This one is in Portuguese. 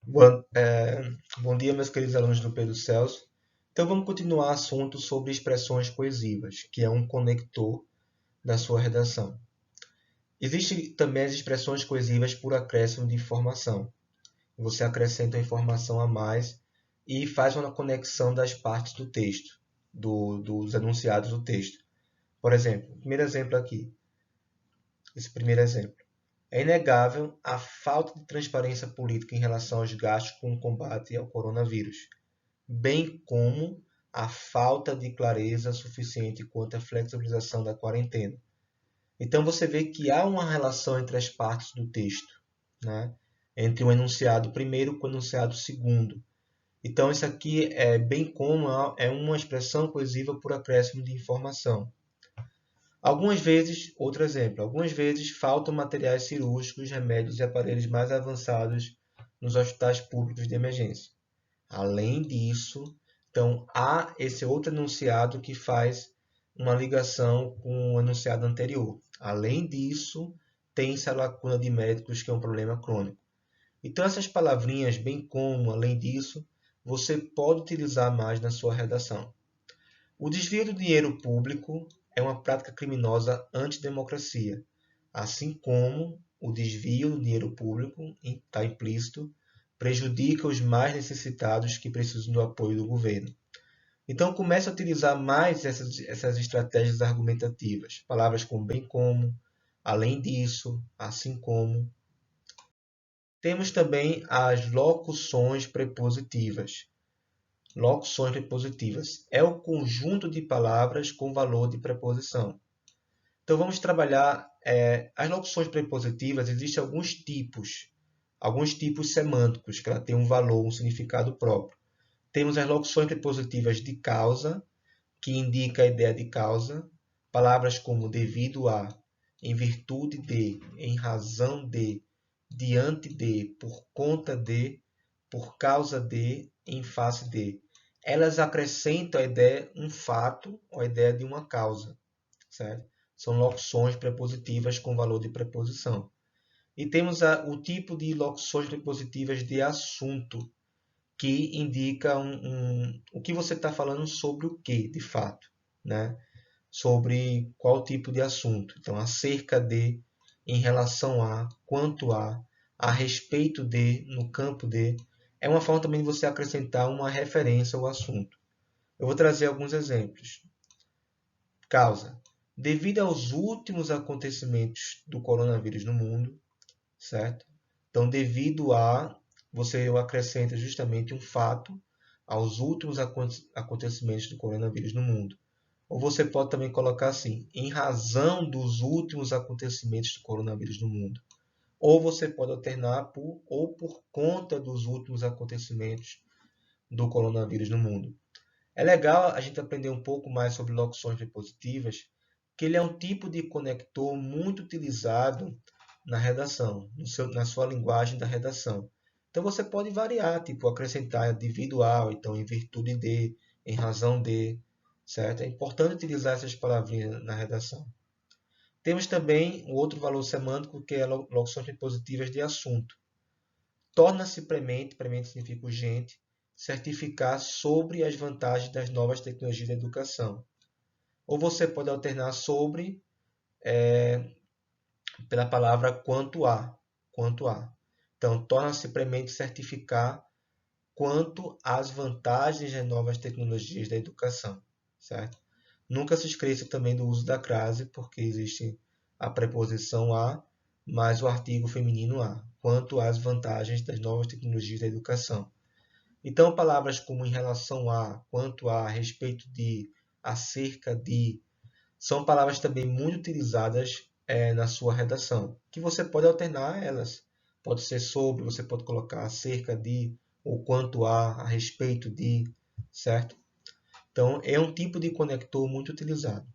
Bom dia, meus queridos alunos do Pedro Celso. Então, vamos continuar o assunto sobre expressões coesivas, que é um conector da sua redação. Existem também as expressões coesivas por acréscimo de informação. Você acrescenta uma informação a mais e faz uma conexão das partes do texto, dos enunciados do texto. Por exemplo, esse primeiro exemplo. É inegável a falta de transparência política em relação aos gastos com o combate ao coronavírus, bem como a falta de clareza suficiente quanto à flexibilização da quarentena. Então você vê que há uma relação entre as partes do texto, né? Entre o enunciado primeiro com o enunciado segundo. Então isso aqui é bem como é uma expressão coesiva por acréscimo de informação. Algumas vezes faltam materiais cirúrgicos, remédios e aparelhos mais avançados nos hospitais públicos de emergência. Além disso, então há esse outro enunciado que faz uma ligação com o enunciado anterior. Além disso, tem-se a lacuna de médicos, que é um problema crônico. Então, essas palavrinhas, bem como, além disso, você pode utilizar mais na sua redação. O desvio do dinheiro público é uma prática criminosa antidemocracia, assim como o desvio do dinheiro público, está implícito, prejudica os mais necessitados que precisam do apoio do governo. Então, comece a utilizar mais essas estratégias argumentativas. Palavras como bem como, além disso, assim como. Temos também as locuções prepositivas. Locuções prepositivas é o conjunto de palavras com valor de preposição. Então, vamos trabalhar as locuções prepositivas. Existem alguns tipos semânticos, que ela tem um valor, um significado próprio. Temos as locuções prepositivas de causa, que indica a ideia de causa. Palavras como devido a, em virtude de, em razão de, diante de, por conta de, por causa de, em face de. Elas acrescentam a ideia um fato ou a ideia de uma causa, certo? São locuções prepositivas com valor de preposição. E temos o tipo de locuções prepositivas de assunto, que indica o que você está falando sobre o que, de fato, né? Sobre qual tipo de assunto. Então, acerca de, em relação quanto a respeito de, no campo de. É uma forma também de você acrescentar uma referência ao assunto. Eu vou trazer alguns exemplos. Causa. Devido aos últimos acontecimentos do coronavírus no mundo, certo? Então, devido a, você acrescenta justamente um fato aos últimos acontecimentos do coronavírus no mundo. Ou você pode também colocar assim, em razão dos últimos acontecimentos do coronavírus no mundo. Ou você pode alternar por ou por conta dos últimos acontecimentos do coronavírus no mundo. É legal a gente aprender um pouco mais sobre locuções prepositivas, que ele é um tipo de conector muito utilizado na redação, na sua linguagem da redação. Então você pode variar, tipo acrescentar devido ao, então em virtude de, em razão de, certo? É importante utilizar essas palavrinhas na redação. Temos também um outro valor semântico, que é locuções prepositivas de assunto. Torna-se premente, premente significa urgente, certificar sobre as vantagens das novas tecnologias da educação. Ou você pode alternar sobre pela palavra quanto a. Quanto a. Então, torna-se premente certificar quanto às vantagens das novas tecnologias da educação, certo? Nunca se esqueça também do uso da crase, porque existe a preposição a, mais o artigo feminino a, quanto às vantagens das novas tecnologias da educação. Então, palavras como em relação a, quanto a, respeito de, acerca de, são palavras também muito utilizadas na sua redação, que você pode alternar elas. Pode ser sobre, você pode colocar acerca de, ou quanto a respeito de, certo? Então, é um tipo de conector muito utilizado.